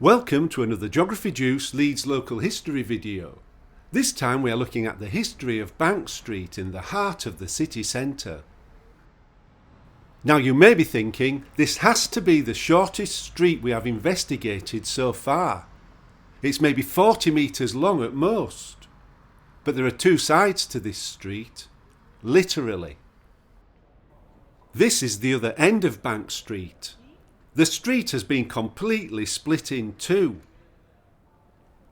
Welcome to another Geography Juice Leeds local history video. This time we are looking at the history of Bank Street in the heart of the city centre. Now you may be thinking, this has to be the shortest street we have investigated so far. It's maybe 40 metres long at most. But there are two sides to this street, literally. This is the other end of Bank Street. The street has been completely split in two.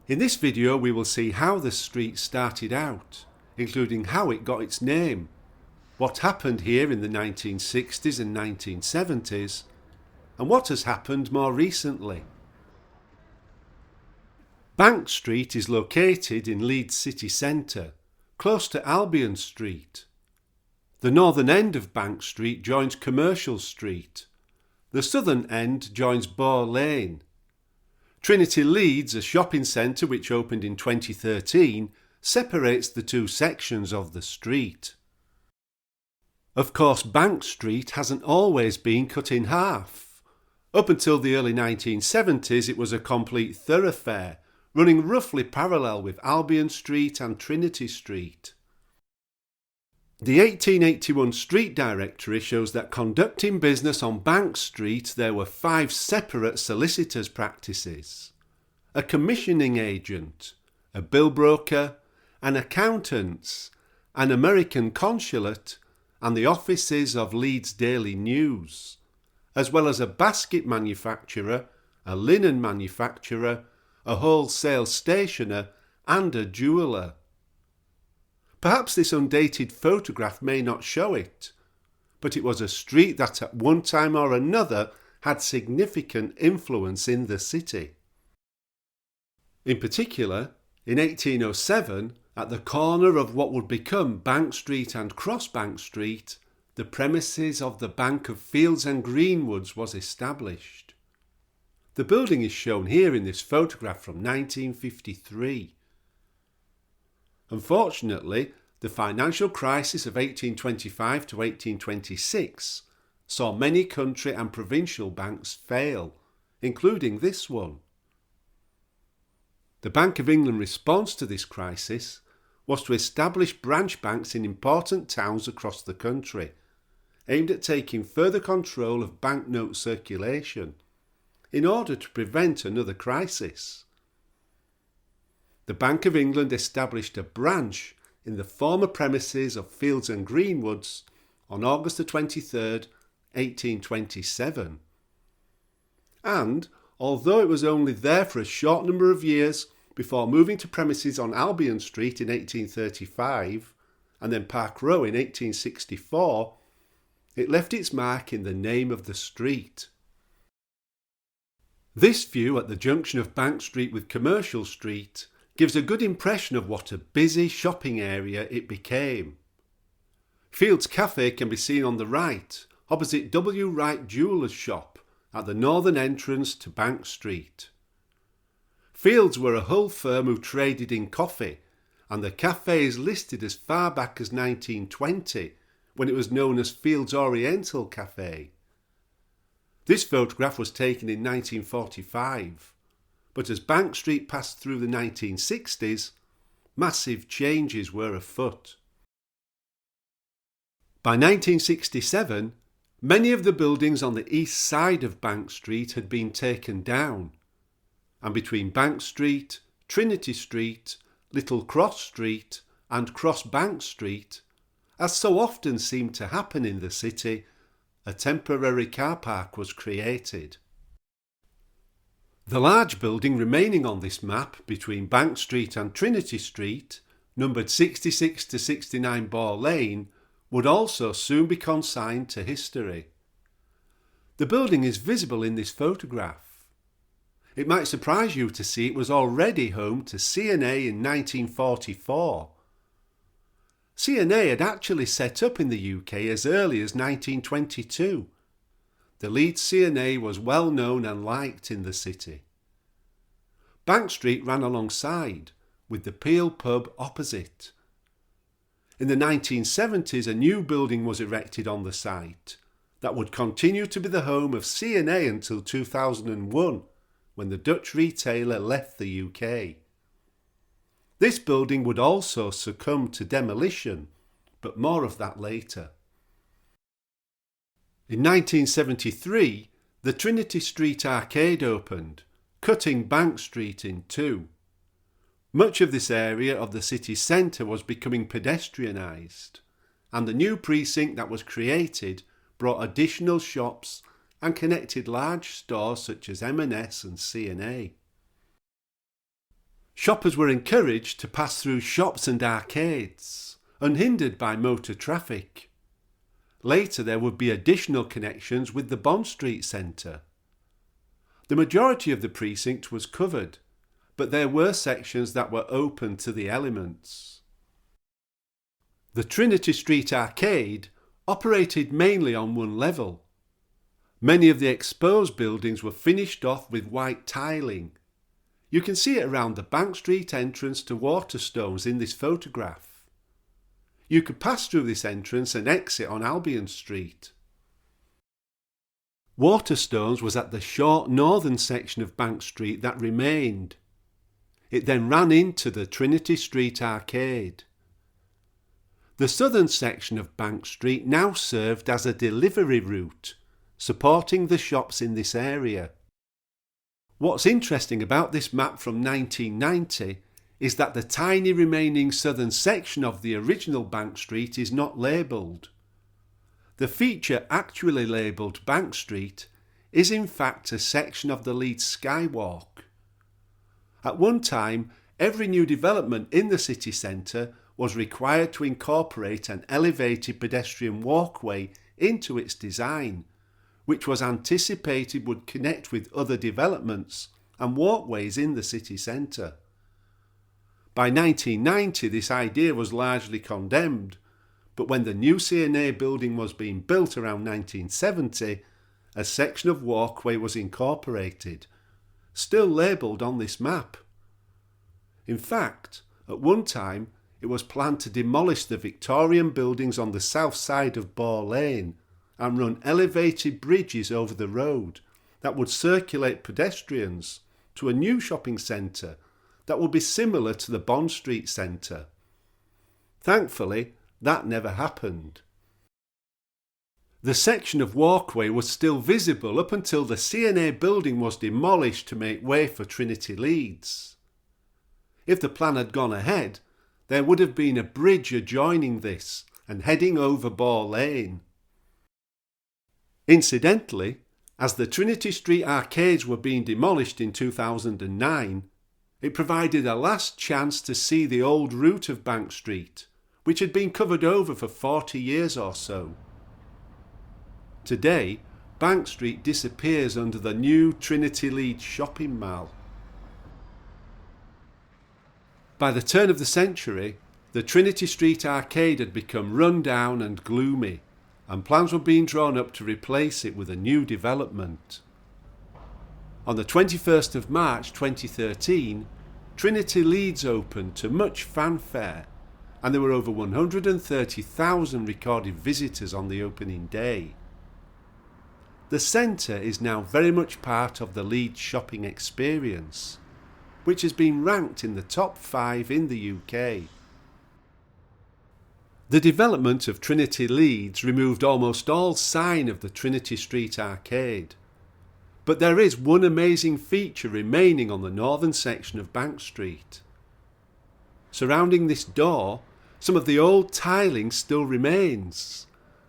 In this video we will see how the street started out, including how it got its name, what happened here in the 1960s and 1970s, and what has happened more recently. Bank Street is located in Leeds city centre, close to Albion Street. The northern end of Bank Street joins Commercial Street. The southern end joins Boar Lane. Trinity Leeds, a shopping centre which opened in 2013, separates the two sections of the street. Of course, Bank Street hasn't always been cut in half. Up until the early 1970s it was a complete thoroughfare, running roughly parallel with Albion Street and Trinity Street. The 1881 Street Directory shows that conducting business on Bank Street there were 5 separate solicitors' practices, a commissioning agent, a bill broker, an accountant's, an American consulate, and the offices of Leeds Daily News, as well as a basket manufacturer, a linen manufacturer, a wholesale stationer, and a jeweller. Perhaps this undated photograph may not show it, but it was a street that at one time or another had significant influence in the city. In particular, in 1807, at the corner of what would become Bank Street and Cross Bank Street, the premises of the Bank of Fields and Greenwoods was established. The building is shown here in this photograph from 1953. Unfortunately, the financial crisis of 1825 to 1826 saw many country and provincial banks fail, including this one. The Bank of England response to this crisis was to establish branch banks in important towns across the country, aimed at taking further control of banknote circulation, in order to prevent another crisis. The Bank of England established a branch in the former premises of Fields and Greenwoods on August the 23rd, 1827. And, although it was only there for a short number of years before moving to premises on Albion Street in 1835 and then Park Row in 1864, it left its mark in the name of the street. This view at the junction of Bank Street with Commercial Street gives a good impression of what a busy shopping area it became. Fields Cafe can be seen on the right, opposite W. Wright Jeweller's shop at the northern entrance to Bank Street. Fields were a Hull firm who traded in coffee, and the cafe is listed as far back as 1920, when it was known as Fields Oriental Cafe. This photograph was taken in 1945. But as Bank Street passed through the 1960s, massive changes were afoot. By 1967, many of the buildings on the east side of Bank Street had been taken down, and between Bank Street, Trinity Street, Little Cross Street and Cross Bank Street, as so often seemed to happen in the city, a temporary car park was created. The large building remaining on this map between Bank Street and Trinity Street, numbered 66 to 69 Boar Lane, would also soon be consigned to history. The building is visible in this photograph. It might surprise you to see it was already home to C&A in 1944. C&A had actually set up in the UK as early as 1922. The Leeds C&A was well known and liked in the city. Bank Street ran alongside, with the Peel pub opposite. In the 1970s a new building was erected on the site that would continue to be the home of C&A until 2001, when the Dutch retailer left the UK. This building would also succumb to demolition, but more of that later. In 1973, the Trinity Street Arcade opened, cutting Bank Street in two. Much of this area of the city centre was becoming pedestrianised, and the new precinct that was created brought additional shops and connected large stores such as M&S and C&A. Shoppers were encouraged to pass through shops and arcades, unhindered by motor traffic. Later there would be additional connections with the Bond Street Centre. The majority of the precinct was covered, but there were sections that were open to the elements. The Trinity Street Arcade operated mainly on one level. Many of the exposed buildings were finished off with white tiling. You can see it around the Bank Street entrance to Waterstones in this photograph. You could pass through this entrance and exit on Albion Street. Waterstones was at the short northern section of Bank Street that remained. It then ran into the Trinity Street Arcade. The southern section of Bank Street now served as a delivery route, supporting the shops in this area. What's interesting about this map from 1990 is that the tiny remaining southern section of the original Bank Street is not labelled. The feature actually labelled Bank Street is in fact a section of the Leeds Skywalk. At one time, every new development in the city centre was required to incorporate an elevated pedestrian walkway into its design, which was anticipated would connect with other developments and walkways in the city centre. By 1990 this idea was largely condemned, but when the new C&A building was being built around 1970, a section of walkway was incorporated, still labelled on this map. In fact, at one time it was planned to demolish the Victorian buildings on the south side of Boar Lane and run elevated bridges over the road that would circulate pedestrians to a new shopping centre that would be similar to the Bond Street Centre. Thankfully, that never happened. The section of walkway was still visible up until the C&A building was demolished to make way for Trinity Leeds. If the plan had gone ahead, there would have been a bridge adjoining this and heading over Boar Lane. Incidentally, as the Trinity Street Arcades were being demolished in 2009, it provided a last chance to see the old route of Bank Street, which had been covered over for 40 years or so. Today, Bank Street disappears under the new Trinity Leeds shopping mall. By the turn of the century, the Trinity Street Arcade had become run down and gloomy, and plans were being drawn up to replace it with a new development. On the 21st of March 2013, Trinity Leeds opened to much fanfare, and there were over 130,000 recorded visitors on the opening day. The centre is now very much part of the Leeds shopping experience, which has been ranked in the top 5 in the UK. The development of Trinity Leeds removed almost all sign of the Trinity Street Arcade. But there is one amazing feature remaining on the northern section of Bank Street. Surrounding this door, some of the old tiling still remains.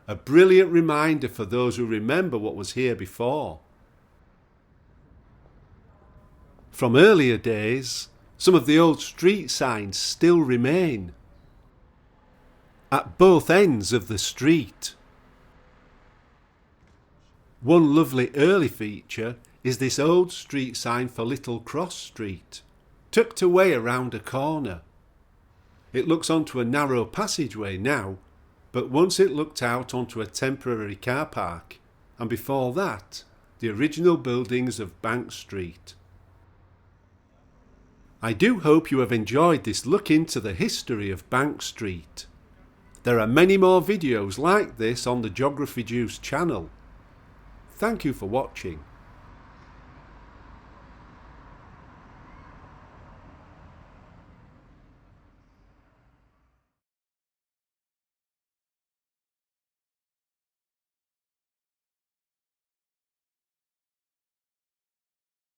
A brilliant reminder for those who remember what was here before. From earlier days, some of the old street signs still remain. At both ends of the street. One lovely early feature is this old street sign for Little Cross Street, tucked away around a corner. It looks onto a narrow passageway now, but once it looked out onto a temporary car park, and before that, the original buildings of Bank Street. I do hope you have enjoyed this look into the history of Bank Street. There are many more videos like this on the Geography Juice channel. Thank you for watching.